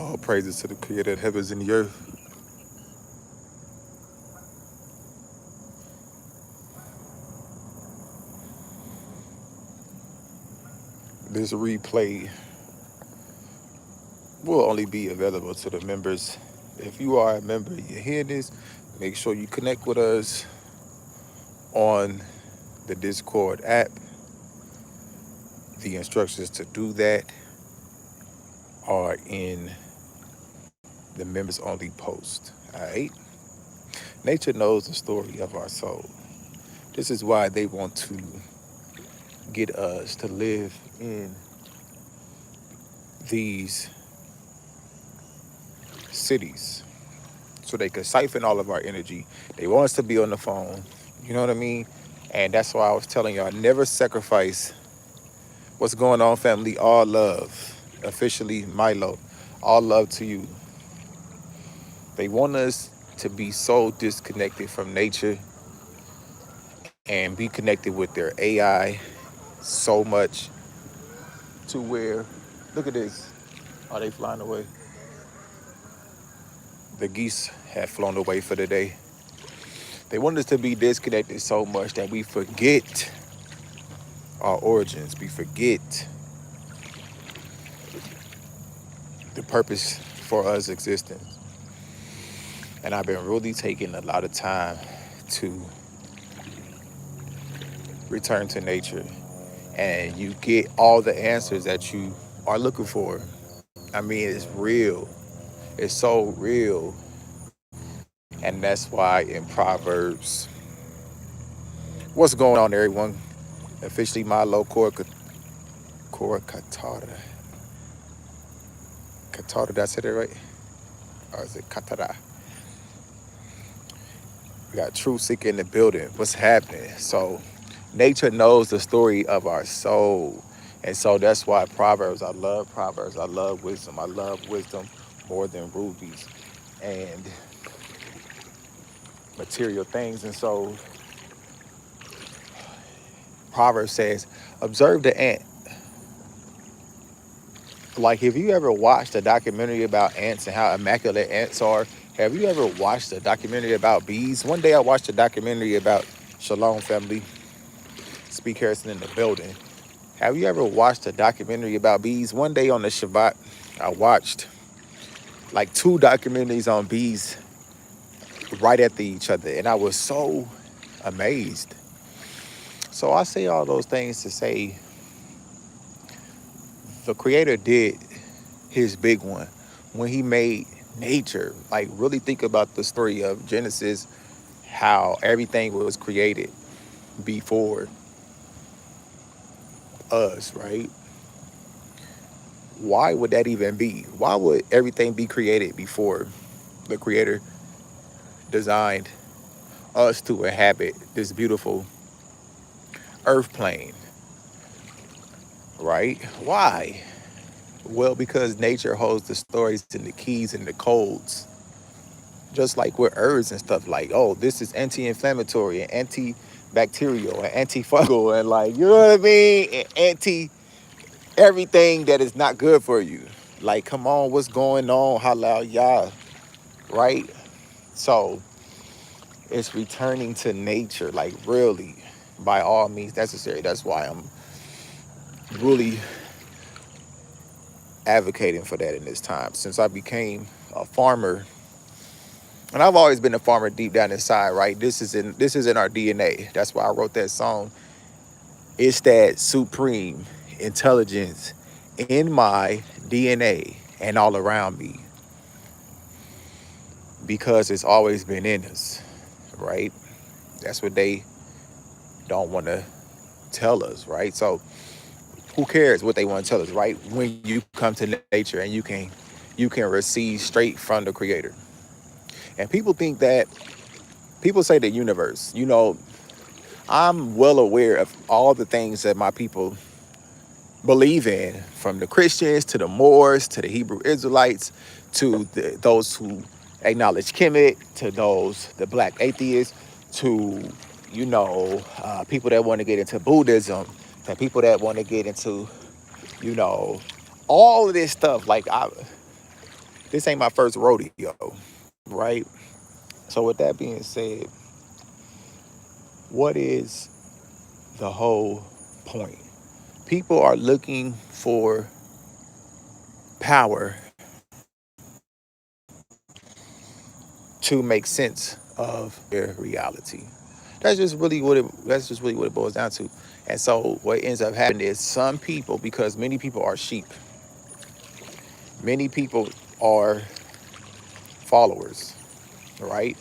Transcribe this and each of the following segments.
All praises to the creator of heavens and the earth. This replay will only be available to the members. If you are a member, you hear this, make sure you connect with us on the Discord app. The instructions to do that are in the members only post. All right. Nature knows the story of our soul. This is why they want to get us to live in these cities so they could siphon all of our energy. They want us to be on the phone. You know what I mean? And that's why I was telling y'all, never sacrifice. What's going on, family? All love. Officially, Milo. All love to you. They want us to be so disconnected from nature and be connected with their AI so much to where, look at this. Are they flying away? The geese have flown away for the day. They want us to be disconnected so much that we forget our origins. We forget the purpose for us existence. And I've been really taking a lot of time to return to nature. And you get all the answers that you are looking for. I mean, it's real. It's so real. And that's why in Proverbs, what's going on, everyone? Officially, Milo Cora Katara. Katara, did I say that right? Or is it Katara? We got Truth Seeker in the building. What's happening? So, nature knows the story of our soul. And so that's why Proverbs, I love Proverbs. I love wisdom. I love wisdom more than rubies and material things. And so Proverbs says, observe the ant. Like, if you ever watched a documentary about ants and how immaculate ants are, have you ever watched a documentary about bees? One day I watched a documentary about Shalom family. Speak Harrison in the building. Have you ever watched a documentary about bees? One day on the Shabbat, I watched like 2 documentaries on bees right after each other, and I was so amazed. So I say all those things to say the creator did his big one when he made nature. Like, really think about the story of Genesis, how everything was created before us, right? Why would that even be? Why would everything be created before the creator designed us to inhabit this beautiful earth plane, right? Why? Well, because nature holds the stories and the keys and the codes, just like with herbs and stuff. Like, oh, this is anti-inflammatory and antibacterial and antifungal and, like, you know what I mean, and anti everything that is not good for you. Like, come on, what's going on? Halal Yah, right? So it's returning to nature, like, really, by all means necessary. That's why I'm really advocating for that in this time. Since I became a farmer, and I've always been a farmer deep down inside, right? This is in our DNA. That's why I wrote that song. It's that supreme intelligence in my DNA and all around me, because it's always been in us, right? That's what they don't want to tell us, right? So who cares what they want to tell us, right? When you come to nature and you can receive straight from the creator. And people say the universe, I'm well aware of all the things that my people believe in, from the Christians to the Moors to the Hebrew Israelites to those who acknowledge Kemet, to the black atheists, to people that want to get into Buddhism, to people that want to get into you know all of this stuff. Like, this ain't my first rodeo, right? So with that being said, what is the whole point? People are looking for power to make sense of their reality. That's just really what it boils down to. And so what ends up happening is some people, because many people are sheep, many people are followers, right?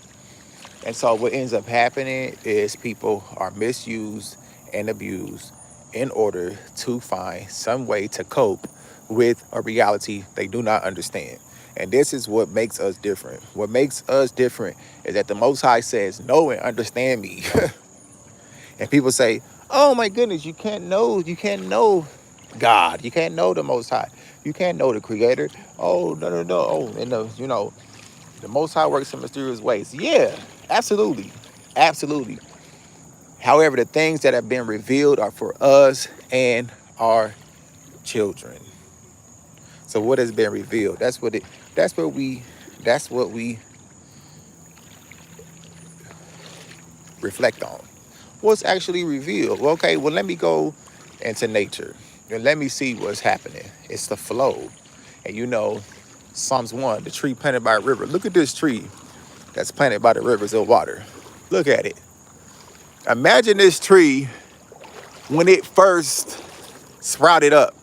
And so what ends up happening is people are misused and abused in order to find some way to cope with a reality they do not understand. And this is what makes us different. What makes us different is that the Most High says, know and understand me. And people say, oh my goodness, you can't know God. You can't know the Most High. You can't know the Creator. Oh, no, no, no. Oh, and the Most High works in mysterious ways. Yeah, absolutely. Absolutely. However, the things that have been revealed are for us and our children. So what has been revealed? That's what we reflect on. What's actually revealed? Well, okay, well, let me go into nature and let me see what's happening. It's the flow. And Psalms 1, the tree planted by a river. Look at this tree that's planted by the rivers of water. Look at it. Imagine this tree when it first sprouted up.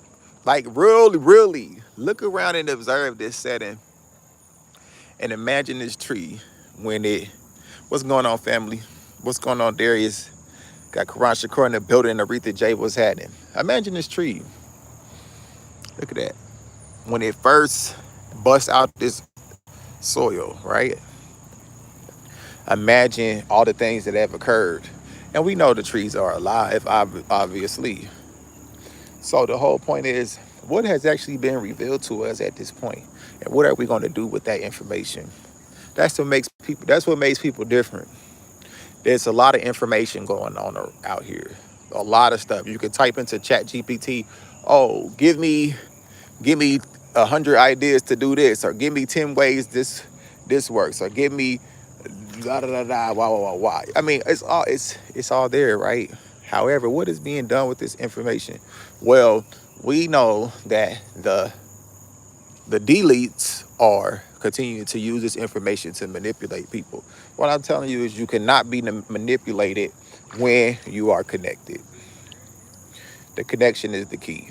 Like really, really look around and observe this setting and imagine this tree when it, what's going on, family? What's going on, Darius? Got Karan Shakur in the building, Aretha J, what's happening? Imagine this tree. Look at that. When it first busts out this soil, right? Imagine all the things that have occurred. And we know the trees are alive, obviously. So the whole point is, what has actually been revealed to us at this point? And what are we going to do with that information? That's what makes people different. There's a lot of information going on out here. A lot of stuff. You can type into Chat GPT, oh, give me 100 ideas to do this, or give me 10 ways this works, or give me da da da da why. I mean, it's all there, right? However, what is being done with this information? Well, we know that the deletes are continuing to use this information to manipulate people. What I'm telling you is you cannot be manipulated when you are connected. The connection is the key.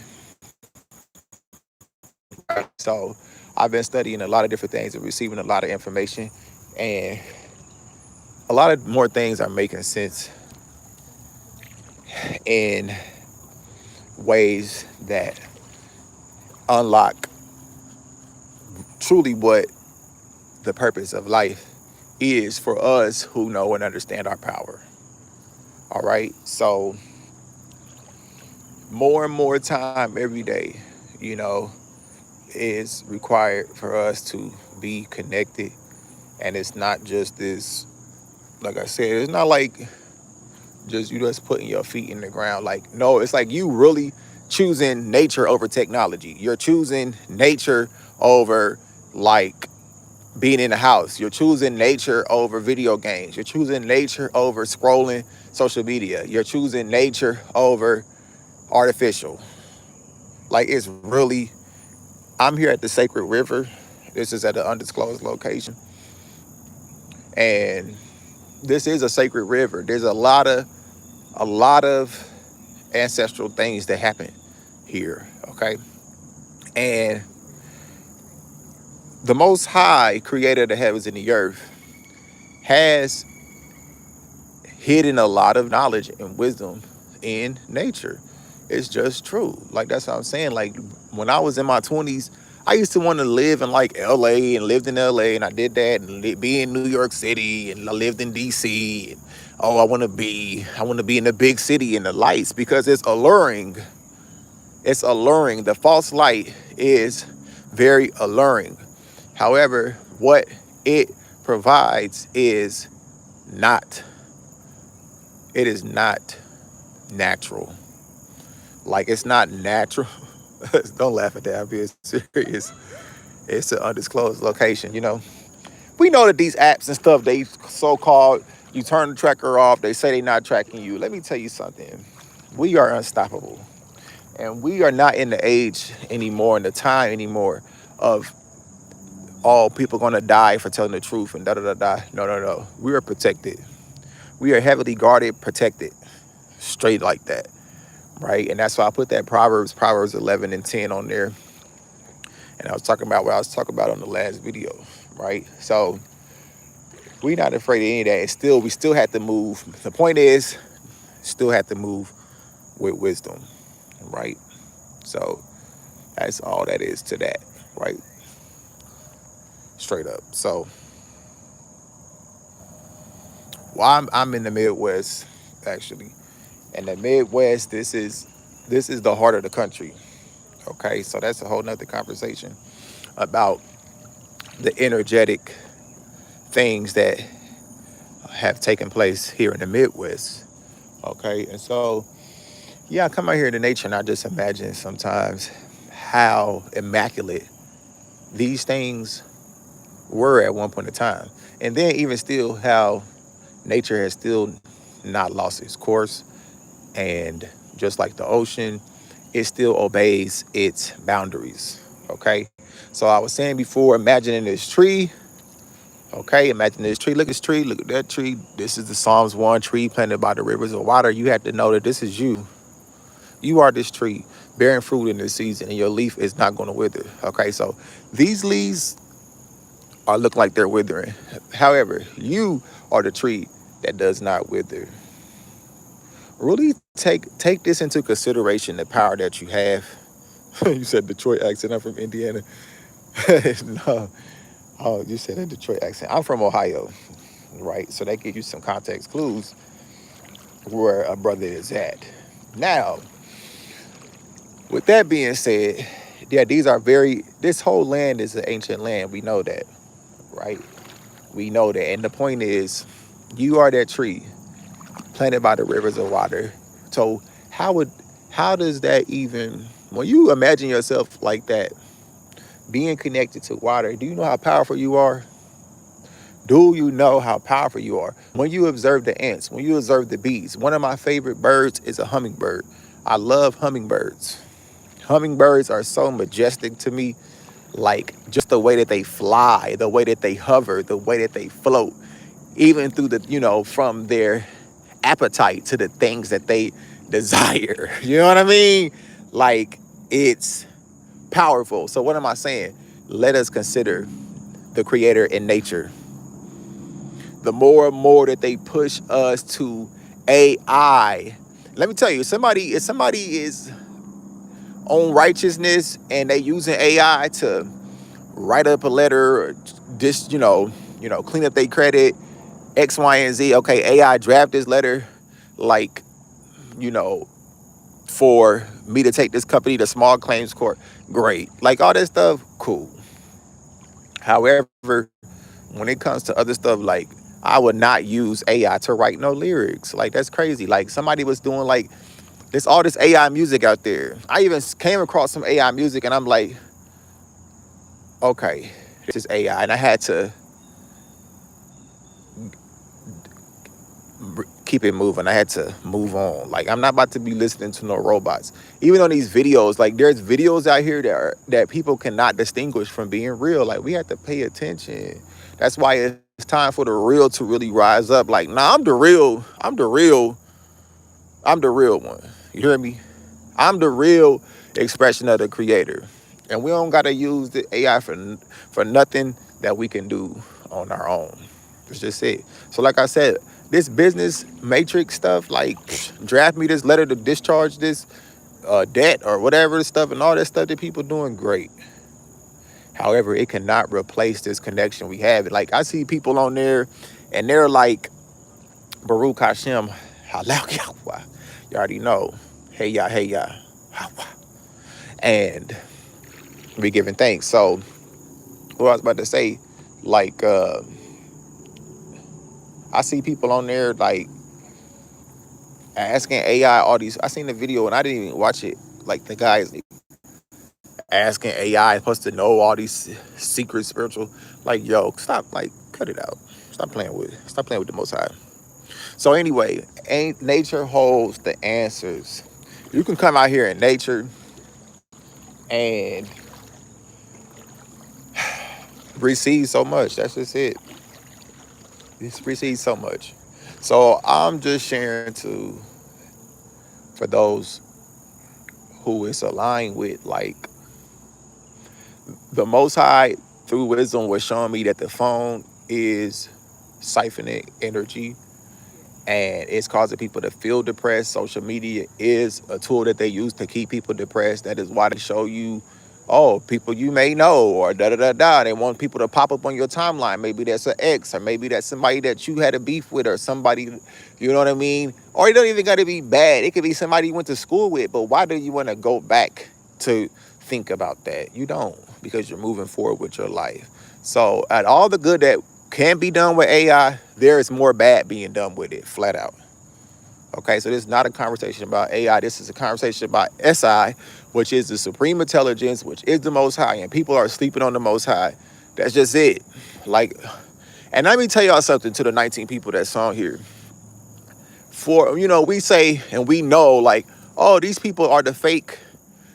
So I've been studying a lot of different things and receiving a lot of information, and a lot of more things are making sense in ways that unlock truly what the purpose of life is for us who know and understand our power. All right. So more and more time every day, you know, is required for us to be connected. And it's not just this, like I said, it's not like just you just putting your feet in the ground. Like, no, it's like you really choosing nature over technology. You're choosing nature over like being in the house. You're choosing nature over video games. You're choosing nature over scrolling social media. You're choosing nature over artificial. Like, it's really, I'm here at the Sacred River. This is at an undisclosed location. And this is a sacred river. There's a lot of ancestral things that happen here. Okay. And the Most High, creator of the heavens and the earth, has hidden a lot of knowledge and wisdom in nature. It's just true. Like, that's what I'm saying. Like, when I was in my 20s, I used to want to live in like LA, and lived in LA, and I did that, and be in New York City, and I lived in DC. And, oh, I want to be in the big city and the lights, because it's alluring. It's alluring. The false light is very alluring. However, what it provides is not, it is not natural. Like, it's not natural. Don't laugh at that. I'm being serious. It's an undisclosed location. We know that these apps and stuff, they so-called, you turn the tracker off, they say they're not tracking you. Let me tell you something. We are unstoppable. And we are not in the age anymore, in the time anymore of all people going to die for telling the truth and da-da-da-da. No, no, no. We are protected. We are heavily guarded, protected, straight like that, right? And that's why I put that Proverbs 11 and 10 on there. And I was talking about what I was talking about on the last video, right? So we not afraid of any of that. We still have to move. The point is, still have to move with wisdom, right? So that's all that is to that, right? Straight up. So I'm in the Midwest, actually. And the Midwest, this is the heart of the country. Okay, so that's a whole nother conversation about the energetic things that have taken place here in the Midwest. Okay, and so yeah, I come out here to nature and I just imagine sometimes how immaculate these things were at one point in time. And then even still how nature has still not lost its course. And just like the ocean, it still obeys its boundaries. Okay. So I was saying before, imagining this tree. Okay. Imagine this tree. Look at this tree. Look at that tree. This is the Psalms 1 tree planted by the rivers of water. You have to know that this is you. You are this tree bearing fruit in this season, and your leaf is not going to wither. Okay. So these leaves are look like they're withering. However, you are the tree that does not wither. Really take this into consideration, the power that you have. You said Detroit accent. I'm from Indiana. No. Oh, you said a Detroit accent. I'm from Ohio, right? So that gives you some context clues where a brother is at. Now, with that being said, yeah, this whole land is an ancient land. We know that, right? We know that. And the point is, you are that tree planted by the rivers of water. So how does that even, when you imagine yourself like that, being connected to water, do you know how powerful you are? Do you know how powerful you are? When you observe the ants, when you observe the bees, one of my favorite birds is a hummingbird. I love hummingbirds. Hummingbirds are so majestic to me, like just the way that they fly, the way that they hover, the way that they float, even through from their appetite to the things that they desire. You know what I mean? Like, it's powerful. So what am I saying? Let us consider the creator in nature. The more and more that they push us to AI, let me tell you, if somebody is on righteousness and they using AI to write up a letter or just, clean up their credit, X, Y, and Z. Okay, AI draft this letter, like, you know, for me to take this company to small claims court. Great. Like all that stuff, cool. However, when it comes to other stuff, like, I would not use AI to write no lyrics. Like, that's crazy. Like, somebody was doing like all this AI music out there. I even came across some AI music and I'm like, okay, this is AI. And I had to keep it moving. I had to move on. Like, I'm not about to be listening to no robots. Even on these videos, like, there's videos out here that people cannot distinguish from being real. Like, we have to pay attention. That's why it's time for the real to really rise up. Like, nah, I'm the real one. You hear me? I'm the real expression of the creator. And we don't gotta use the AI for nothing that we can do on our own. That's just it. So like I said, this business matrix stuff, like, draft me this letter to discharge this debt or whatever stuff, and all that stuff that people doing, great. However, it cannot replace this connection we have. Like, I see people on there and they're like, Baruch Hashem, halal Yahweh. You already know. Hey Yah, Yahweh. And we giving thanks. So what I was about to say, like, I see people on there like asking AI all these. I seen the video and I didn't even watch it. Like, the guy is asking AI supposed to know all these secret spiritual. Like, yo, stop, like, cut it out. Stop playing with the Most High. So anyway, ain't nature holds the answers. You can come out here in nature and receive so much. That's just it. Just receive so much. So I'm just sharing to for those who is aligned with, like, the Most High through wisdom was showing me that the phone is siphoning energy and it's causing people to feel depressed. Social media is a tool that they use to keep people depressed. That is why they show you, oh, people you may know, or da da da da. They want people to pop up on your timeline. Maybe that's an ex, or maybe that's somebody that you had a beef with, or somebody, you know what I mean? Or it don't even got to be bad. It could be somebody you went to school with. But why do you want to go back to think about that? You don't, because you're moving forward with your life. So at all the good that can be done with AI, there is more bad being done with it, flat out. Okay, so this is not a conversation about AI. This is a conversation about SI, which is the supreme intelligence, which is the Most High, and people are sleeping on the Most High. That's just it. Like, and let me tell y'all something to the 19 people that's on here. For, we say and we know, like, oh, these people are the fake,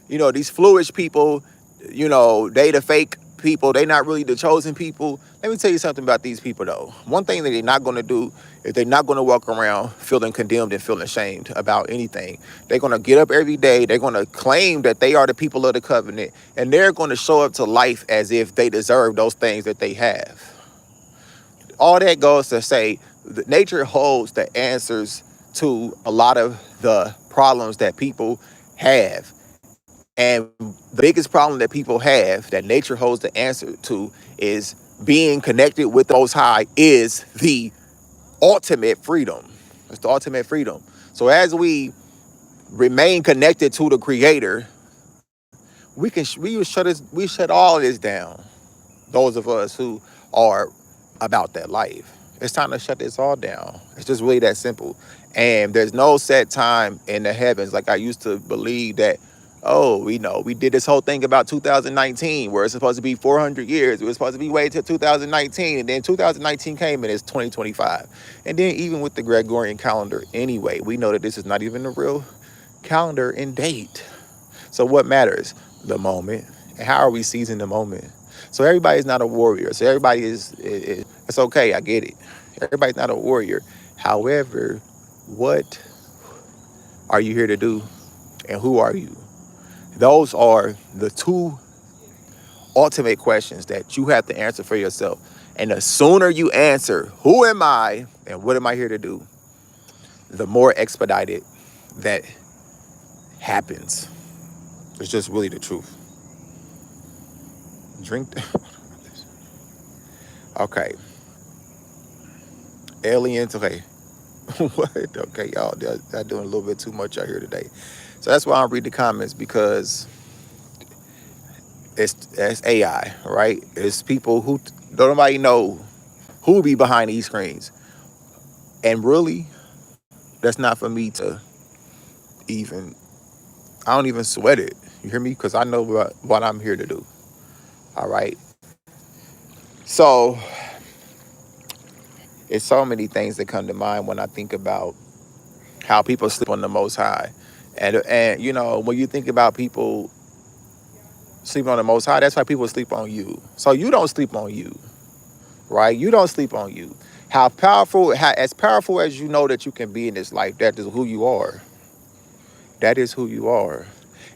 these fluish people, they the fake people. They not really the chosen people. Let me tell you something about these people, though. One thing that they're not going to do is they're not going to walk around feeling condemned and feeling ashamed about anything. They're going to get up every day. They're going to claim that they are the people of the covenant, and they're going to show up to life as if they deserve those things that they have. All that goes to say that nature holds the answers to a lot of the problems that people have. And the biggest problem that people have that nature holds the answer to is being connected with the Most High is the ultimate freedom. It's the ultimate freedom. So as we remain connected to the Creator, we shut all this down. Those of us who are about that life, it's time to shut this all down. It's just really that simple. And there's no set time in the heavens. Like I used to believe that, oh, we did this whole thing about 2019 where it's supposed to be 400 years. It was supposed to be waiting till 2019. And then 2019 came and it's 2025. And then even with the Gregorian calendar anyway, we know that this is not even a real calendar and date. So what matters? The moment. And how are we seizing the moment? So everybody's not a warrior. So everybody is it's okay, I get it. Everybody's not a warrior. However, what are you here to do? And who are you? Those are the two ultimate questions that you have to answer for yourself. And the sooner you answer, who am I and what am I here to do, the more expedited that happens. It's just really the truth. Drink. Okay. Aliens. Okay. What? Okay, y'all. They're doing a little bit too much out here today. So that's why I read the comments, because it's AI, right? It's people who don't nobody know who be behind these screens. And really, that's not for me to even, I don't even sweat it. You hear me? Because I know what I'm here to do. All right. So it's so many things that come to mind when I think about how people sleep on the Most High. And when you think about people sleeping on the Most High, that's why people sleep on you. So you don't sleep on you, right? You don't sleep on you. As powerful as you know that you can be in this life, that is who you are. That is who you are.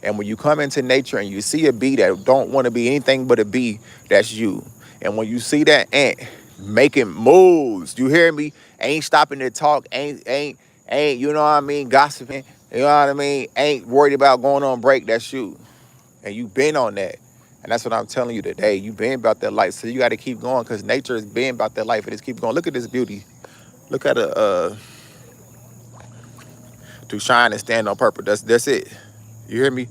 And when you come into nature and you see a bee that don't want to be anything but a bee, that's you. And when you see that ant making moves, you hear me? Ain't stopping to talk, ain't, you know what I mean, gossiping, you know what I mean? Ain't worried about going on break, that's you. And you've been on that. And that's what I'm telling you today. You've been about that life. So you got to keep going, because nature has been about that life. And it's keep going. Look at this beauty. Look at to shine and stand on purpose. That's it. You hear me?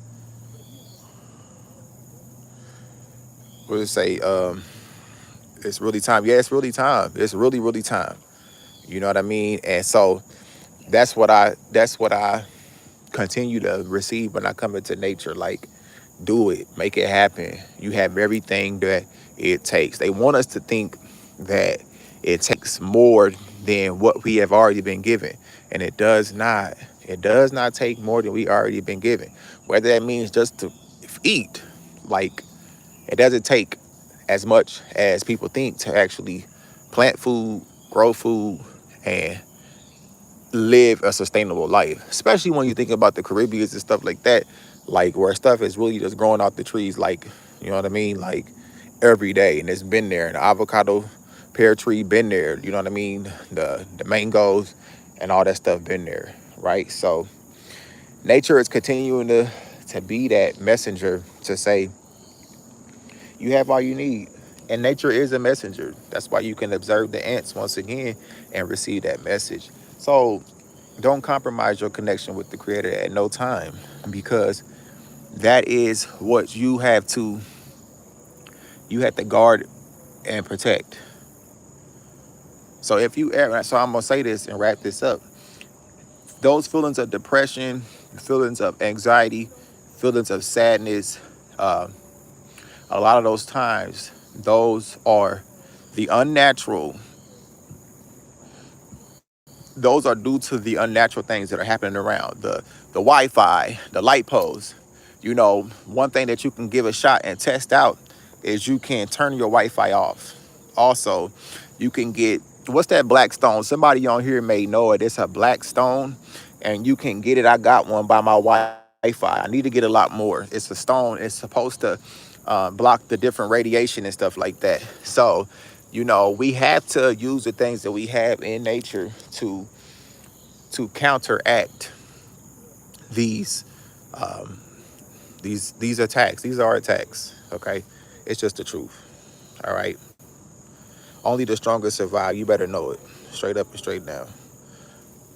What does it say? It's really time. Yeah, it's really time. It's really, really time. You know what I mean? And so that's what I continue to receive when I come into nature. Like, Do it. Make it happen. You have everything that it takes. They want us to think that it takes more than what we have already been given. And it does not. It does not take more than we already been given. Whether that means just to eat. Like, it doesn't take as much as people think to actually plant food, grow food, and live a sustainable life, especially when you think about the Caribbeans and stuff like that, like where stuff is really just growing out the trees, like, you know what I mean, like every day, and it's been there. And the avocado pear tree been there, you know what I mean, the mangoes and all that stuff been there, right? So nature is continuing to be that messenger to say you have all you need. And nature is a messenger. That's why you can observe the ants once again and receive that message. So don't compromise your connection with the creator at no time, because that is what you have to guard and protect. So if you ever, so I'm gonna say this and wrap this up. Those feelings of depression, feelings of anxiety, feelings of sadness, uh, a lot of those times, those are the unnatural those are due to the unnatural things that are happening around the Wi-Fi, the light poles. You know, one thing that you can give a shot and test out is you can turn your Wi-Fi off. Also, you can get, what's that black stone? Somebody on here may know it. It's a black stone, and you can get it. I got one by my Wi-Fi. I need to get a lot more. It's a stone. It's supposed to block the different radiation and stuff like that. So, you know, we have to use the things that we have in nature to counteract these um, these attacks. These are attacks. Okay, it's just the truth. All right. Only the strongest survive. You better know it. Straight up and straight down.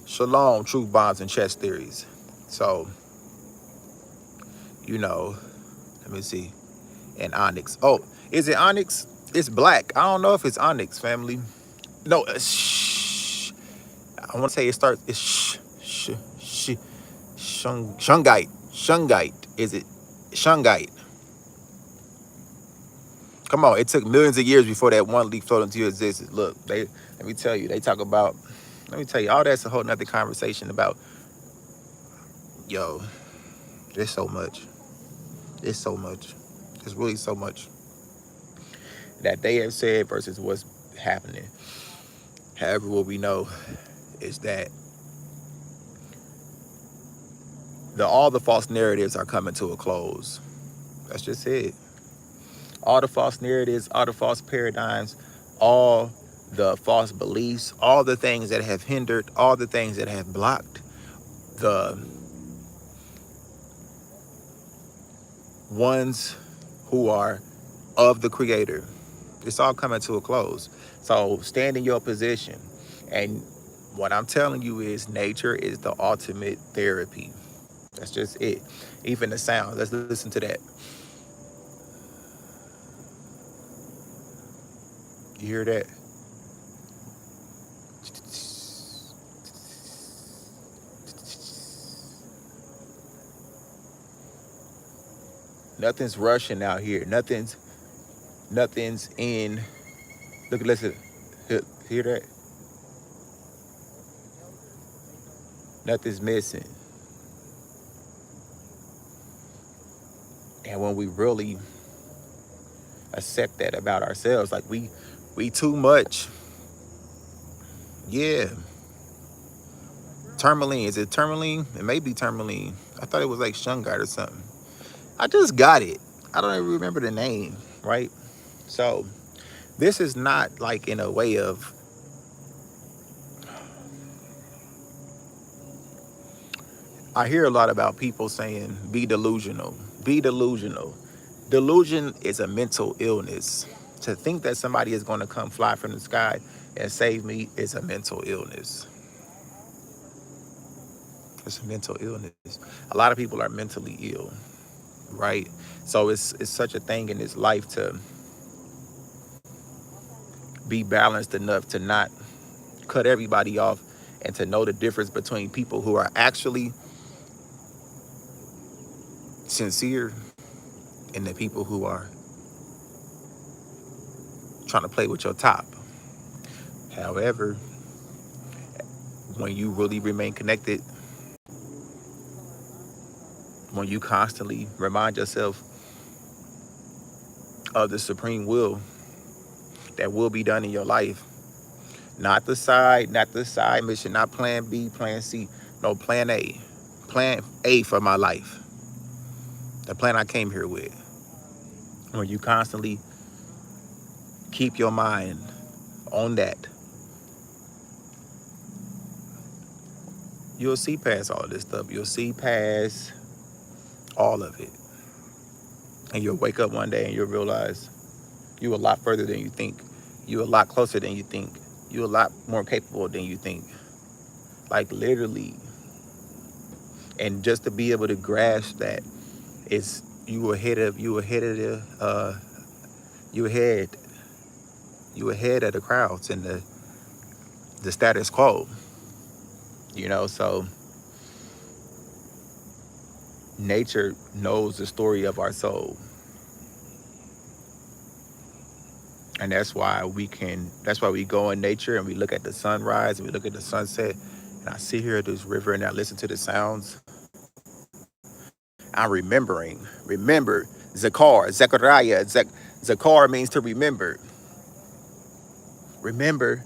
Shalom, truth bonds and chess theories. So, you know, let me see. And onyx. Oh, is it onyx? It's black. I don't know if it's onyx, family. No, shh. I want to say it starts. It's shungite. Shungite. Is it shungite? Come on. It took millions of years before that one leaf floated into existence. Look, let me tell you. They talk about. Let me tell you. All that's a whole nother conversation about. Yo, there's so much. It's so much. There's really so much that they have said versus what's happening. However, what we know is that all the false narratives are coming to a close. That's just it. All the false narratives, all the false paradigms, all the false beliefs, all the things that have hindered, all the things that have blocked the ones who are of the creator. It's all coming to a close. So stand in your position. And what I'm telling you is nature is the ultimate therapy. That's just it. Even the sound. Let's listen to that. You hear that? Nothing's rushing out here. Nothing's in. Look, listen. Hear that? Nothing's missing. And when we really accept that about ourselves, like we too much. Yeah. Tourmaline. Is it tourmaline? It may be tourmaline. I thought it was like shungite or something. I just got it. I don't even remember the name, right? So this is not like in a way of, I hear a lot about people saying be delusional. Be delusional. Delusion is a mental illness. To think that somebody is going to come fly from the sky and save me is a mental illness. It's a mental illness. A lot of people are mentally ill, right? So it's such a thing in this life to be balanced enough to not cut everybody off and to know the difference between people who are actually sincere and the people who are trying to play with your top. However, when you really remain connected, when you constantly remind yourself of the supreme will that will be done in your life, not the side mission, not plan B, plan C, no, plan A for my life, the plan I came here with. When you constantly keep your mind on that, you'll see past all of this stuff. You'll see past all of it. And you'll wake up one day and you'll realize you're a lot further than you think. You're a lot closer than you think. You're a lot more capable than you think. Like literally. And just to be able to grasp that, it's you ahead of the crowds and the status quo. So nature knows the story of our soul. And that's why we go in nature and we look at the sunrise and we look at the sunset. And I sit here at this river and I listen to the sounds. I'm remembering. Remember, Zechariah. Zakar means to remember. Remember.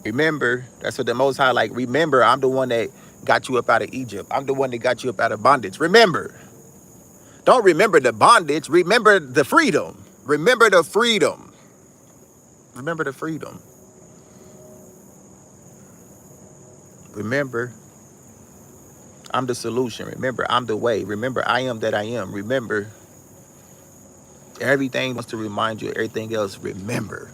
Remember. That's what the Most High like. Remember, I'm the one that got you up out of Egypt. I'm the one that got you up out of bondage. Remember. Don't remember the bondage. Remember the freedom. Remember the freedom. Remember the freedom. Remember, I'm the solution. Remember, I'm the way. Remember, I am that I am. Remember, everything wants to remind you of everything else. Remember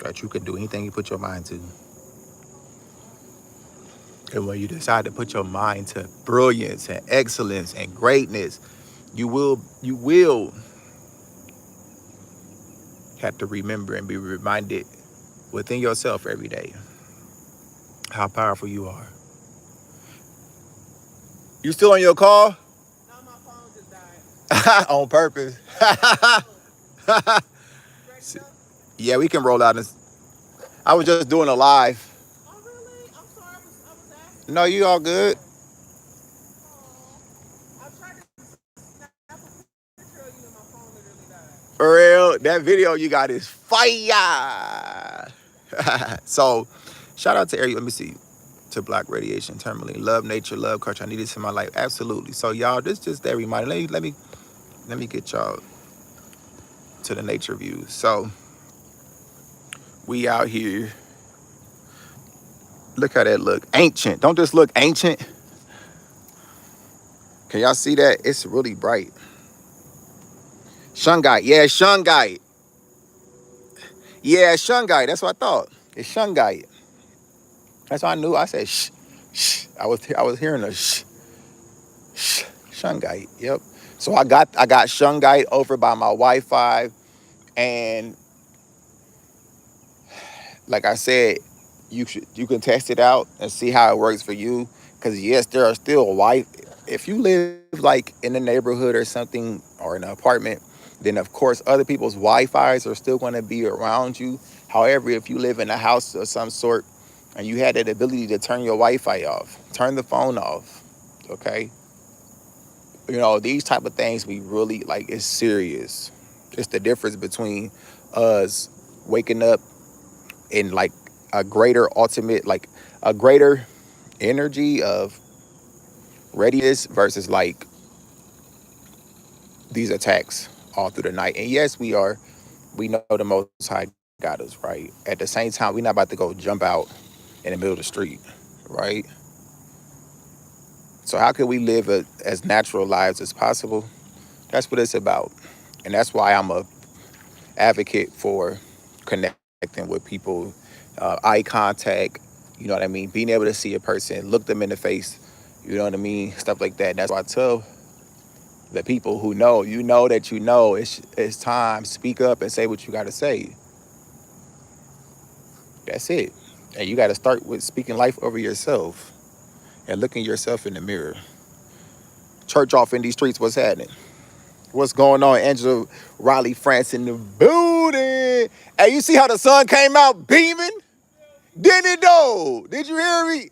that you can do anything you put your mind to. And when you decide to put your mind to brilliance and excellence and greatness, you will have to remember and be reminded within yourself every day how powerful you are. You still on your call? No, my phone just died. On purpose. Yeah, we can roll out this. I was just doing a live. Oh, really? I'm sorry. I was asking. No, you all good. Oh, I tried to snap a picture of you and my phone literally died. For real, that video you got is fire. So, shout out to Ariel. Let me see. To Black Radiation, Terminally. Love nature, love culture. I need this in my life. Absolutely. So, y'all, this just that reminder. Let me get y'all to the nature view. So, we out here. Look how that look. Ancient. Don't just look ancient. Can y'all see that? It's really bright. Shungite. Yeah, Shungite. Yeah, Shungite. That's what I thought. It's Shungite. That's what I knew. I said shh, shh. I was hearing a shh, shh, Shungite. Yep. So I got Shungite over by my Wi-Fi, and like I said, you can test it out and see how it works for you. Because yes, there are still if you live like in a neighborhood or something or in an apartment, then of course other people's Wi-Fi's are still going to be around you. However, if you live in a house of some sort and you had that ability to turn your Wi-Fi off, turn the phone off, okay? These type of things we really like. It's serious. It's the difference between us waking up in like a greater ultimate, like a greater energy of readiness versus like these attacks all through the night. And yes, we know the Most High got us, right? At the same time, we're not about to go jump out in the middle of the street, right? So how can we live as natural lives as possible? That's what it's about. And that's why I'm a advocate for connecting with people, eye contact, you know what I mean? Being able to see a person, look them in the face, you know what I mean? Stuff like that. And that's why I tell the people who know, that it's time, speak up and say what you got to say. That's it. And you got to start with speaking life over yourself and looking yourself in the mirror. Church off in these streets. What's happening? What's going on? Angela Riley France in the building. Hey, you see how the sun came out beaming? Didn't it though? Did you hear me?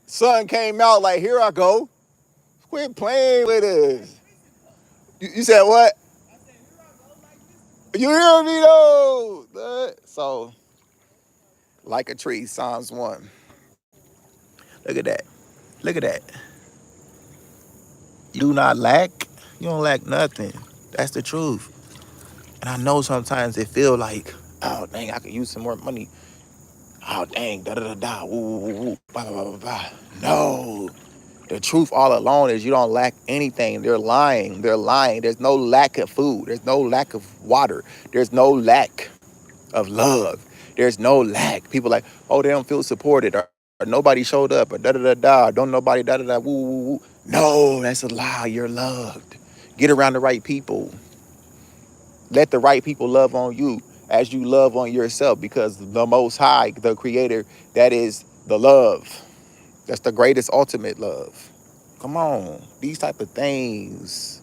Sun came out like, here I go. Quit playing with us. You said what? You hear me though? So, like a tree, Psalms 1. Look at that. Look at that. You do not lack. You don't lack nothing. That's the truth. And I know sometimes it feel like, oh dang, I could use some more money. Oh dang, da da da da, woo woo woo woo, blah blah blah blah. No, the truth all alone is you don't lack anything. They're lying. They're lying. There's no lack of food. There's no lack of water. There's no lack of love. There's no lack. People like, oh, they don't feel supported, or nobody showed up, or da da da da. Don't nobody da da da woo woo woo. No, that's a lie. You're loved. Get around the right people. Let the right people love on you as you love on yourself, because the Most High, the Creator, that is the love. That's the greatest ultimate love. Come on. These type of things.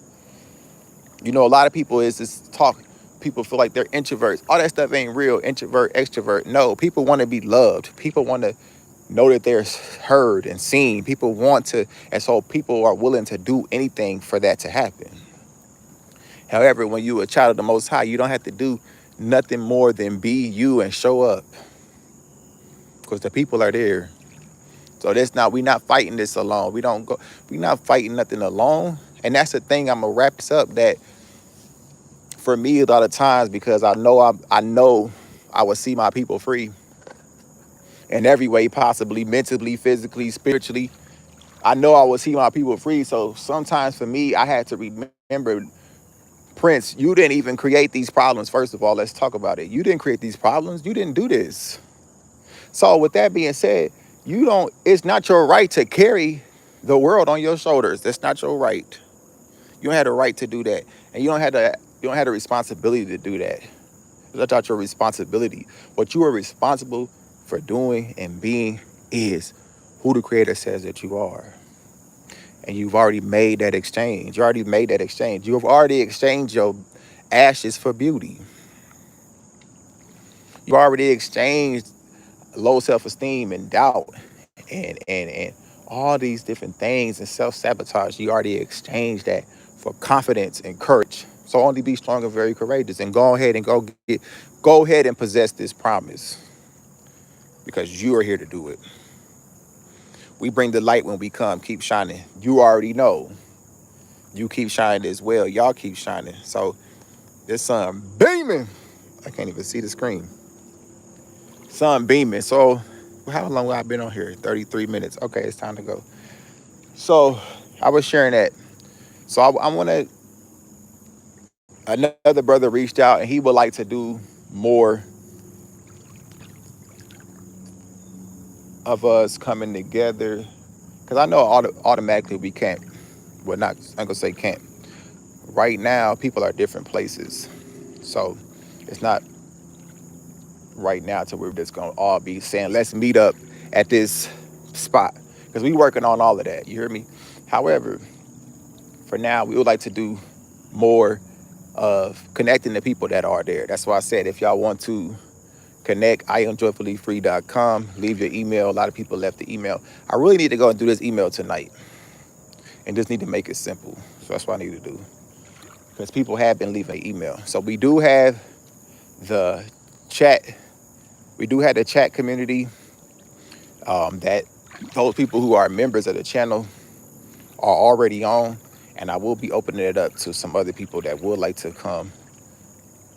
You know, a lot of people is just talk. People feel like they're introverts. All that stuff ain't real. Introvert, extrovert. No, people want to be loved. People want to know that they're heard and seen. People want to, and so people are willing to do anything for that to happen. However, when you a child of the Most High, you don't have to do nothing more than be you and show up, because the people are there. So we not fighting this alone. We not fighting nothing alone. And that's the thing. I'm gonna wrap this up. That for me, a lot of times, because I know I will see my people free in every way possibly, mentally, physically, spiritually. I know I will see my people free. So sometimes for me, I had to remember, Prince, you didn't even create these problems. First of all, let's talk about it. You didn't create these problems. You didn't do this. So with that being said, it's not your right to carry the world on your shoulders. That's not your right. You don't have the right to do that. And you don't have the responsibility to do that. That's not your responsibility. What you are responsible for doing and being is who the Creator says that you are. And you've already made that exchange. You already made that exchange. You have already exchanged your ashes for beauty. You already exchanged low self-esteem and doubt and all these different things and self-sabotage. You already exchanged that for confidence and courage. So only be strong and very courageous, and go ahead and possess this promise, because you are here to do it. We bring the light when we come. Keep shining. You already know. You keep shining as well. Y'all keep shining. So this sun beaming. I can't even see the screen. Sun beaming. So how long have I been on here? 33 minutes. Okay, it's time to go. So I was sharing that. So I want to, another brother reached out and he would like to do more of us coming together. Because I know automatically we can't. Well, not, I'm going to say can't. Right now, people are different places. So it's not right now to where we're just going to all be saying, let's meet up at this spot. Because we working on all of that. You hear me? However, for now, we would like to do more of connecting the people that are there. That's why I said, if y'all want to connect, IamJoyfullyFree.com. Leave your email. A lot of people left the email. I really need to go and do this email tonight and just need to make it simple. So that's what I need to do, because people have been leaving email. So we do have the chat. We do have the chat community that those people who are members of the channel are already on. And I will be opening it up to some other people that would like to come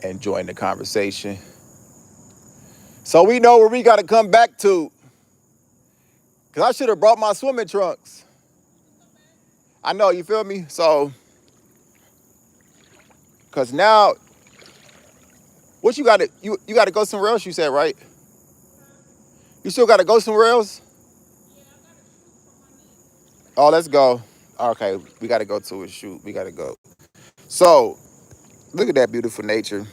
and join the conversation. So we know where we got to come back to. Because I should have brought my swimming trunks. I know, you feel me? So, because now, what you got to, you got to go somewhere else, you said, right? You still got to go somewhere else? Oh, let's go. Okay, we got to go to a shoot. We got to go. So, look at that beautiful nature.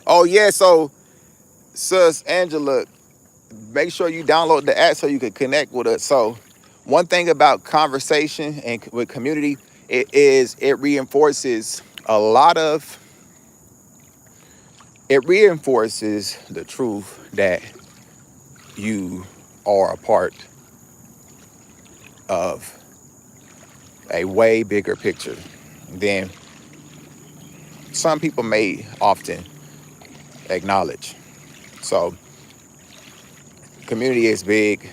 Oh, yeah, so, Sis Angela, make sure you download the app so you can connect with us. So one thing about conversation and with community It reinforces a lot of it reinforces the truth that you are a part of a way bigger picture than some people may often acknowledge. So community is big,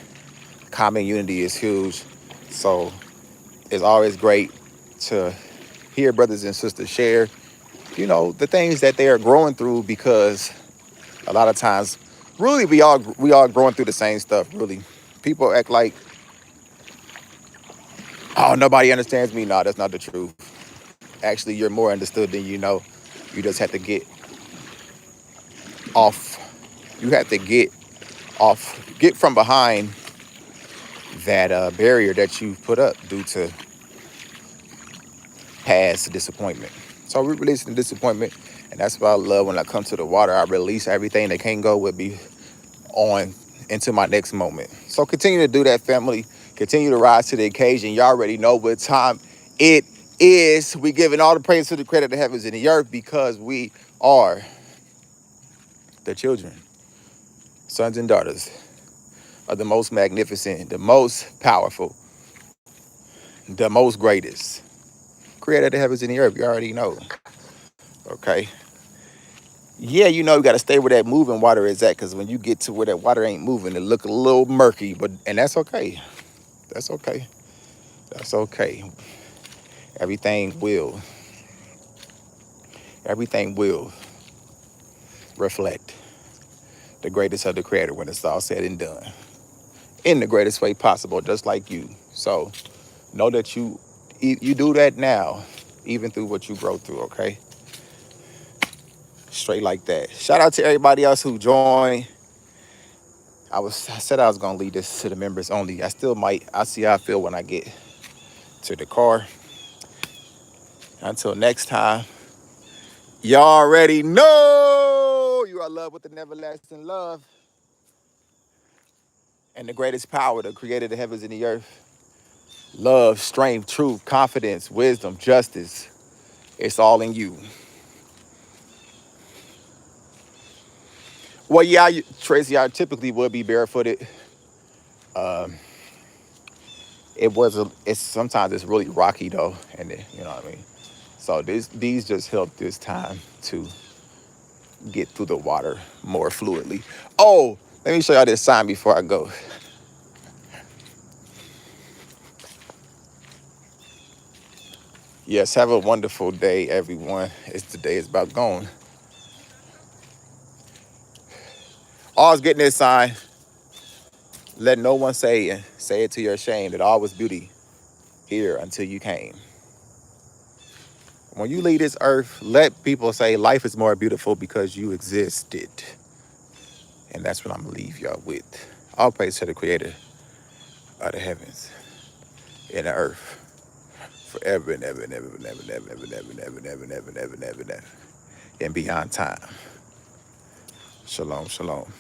common unity is huge. So it's always great to hear brothers and sisters share, the things that they are growing through, because a lot of times, really, we all growing through the same stuff. Really, people act like, oh, nobody understands me. No, that's not the truth. Actually, you're more understood than you know. You just have to get off. You have to get from behind that barrier that you put up due to past disappointment. So we're releasing disappointment, and that's why I love when I come to the water. I release everything that can't go with me on into my next moment. So continue to do that, family. Continue to rise to the occasion. You already know what time it is. We giving all the praise to the credit of the heavens and the earth, because we are the children, sons and daughters of the most magnificent, the most powerful, the most greatest creator of the heavens and the earth. You already know. Okay. Yeah, you got to stay where that moving water is at, because when you get to where that water ain't moving, it look a little murky, and that's okay. That's okay. That's okay. Everything will, everything will reflect the greatest of the creator when it's all said and done in the greatest way possible, just like you. So know that you do that now, even through what you grow through. Okay, straight like that. Shout out to everybody else who joined. I said I was gonna lead this to the members only. I still might. I see how I feel when I get to the car. Until next time, y'all already know you are loved with an everlasting love, and the greatest power that created the heavens and the earth. Love, strength, truth, confidence, wisdom, justice. It's all in you. Well, yeah, Tracy, I typically would be barefooted. Um, it's sometimes it's really rocky though, and you know what I mean. So these just help this time to get through the water more fluidly. Oh, let me show y'all this sign before I go. Yes, have a wonderful day, everyone. The day is about gone. All's getting this sign. Let no one say it to your shame that all was beauty here until you came. When you leave this earth, let people say life is more beautiful because you existed. And that's what I'm gonna leave y'all with. All praise to the creator of the heavens and the earth. Forever and ever and ever and ever and ever and ever and ever and ever and ever and ever and ever and ever and beyond time. Shalom, shalom.